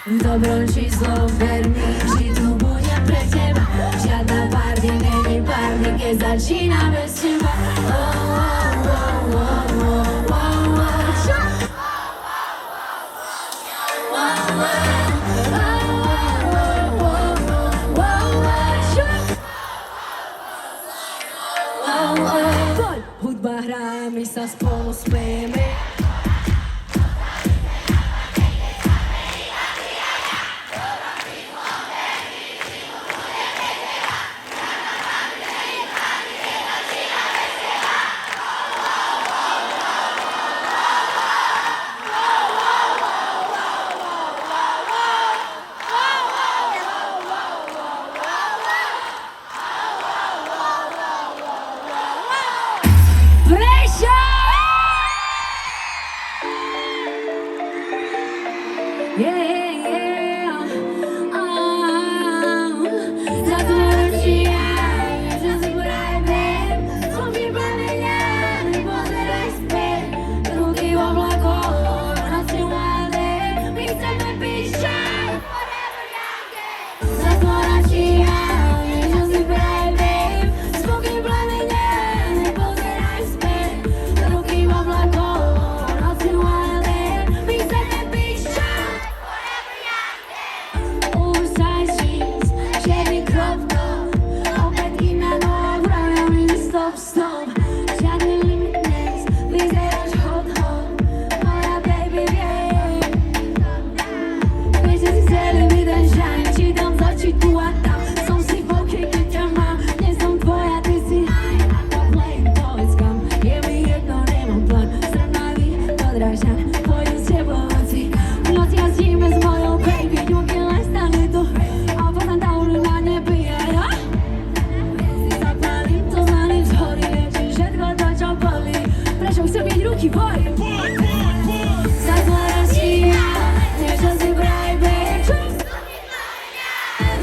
Dobro číslo, ver mi, či tu budem pre teba. Žiadna party, není party, keď začína bez teba. Hudba hrá, my sa spolu smejeme.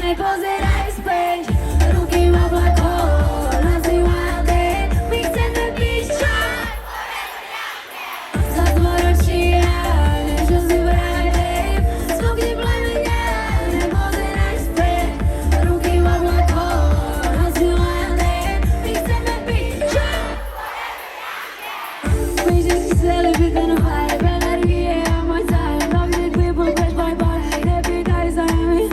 Nepozeraj späť, ruky v oblakoch, nazývaj deň, my chceme byť čas. Zatvoročí niečo si vraj, babe, smokni plemenia, nepozeraj späť, ruky v oblakoch, nazývaj deň, my chceme byť čas. My že si chceli byť ten vibe, energie a môj zájem, dovždy people, bež bye bye, nepýtaj sa mi.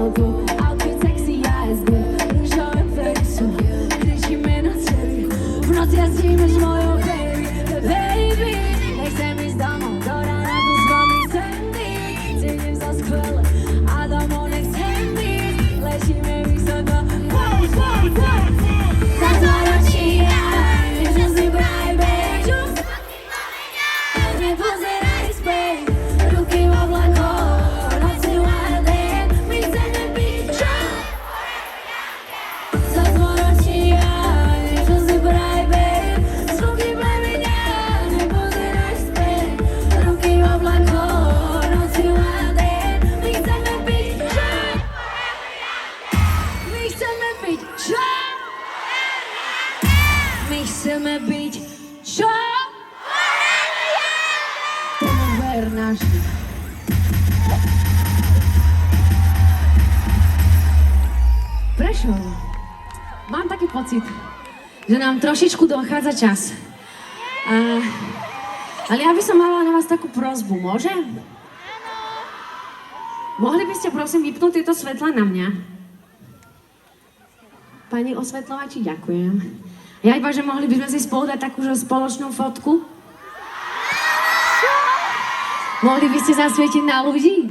Outfit sexy as good, rúžové face, kričíme na celý. V noci jazdíme s mojou baby, nechcem ísť domov, do rána tu s vami chcem byť. Cítim sa skvele a domov nechcem ísť, letíme vysoko. Zatvoročí niečo si vraj, babe, nepozeraj späť, ruky v oblakoch. My chceme byť čo? Tomu ver náš. Prečo? Mám taký pocit, že nám trošičku dochádza čas. Ale ja by som mala na vás takú prosbu, môže? Mohli by ste prosím vypnúť tieto svetla na mňa? Pani osvetľovači, ďakujem. Ja iba, že mohli by sme si spolu dať takú spoločnú fotku? Mohli by ste zasvietiť na ľudí?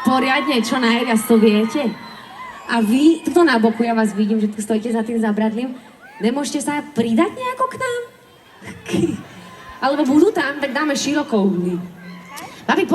Poriadne, čo najviac to viete? A vy, tuto na boku, ja vás vidím, že tu stojíte za tým zabradlím. Nemôžete sa pridať nejako k nám? Alebo budú tam, tak dáme široko uhly. Babi,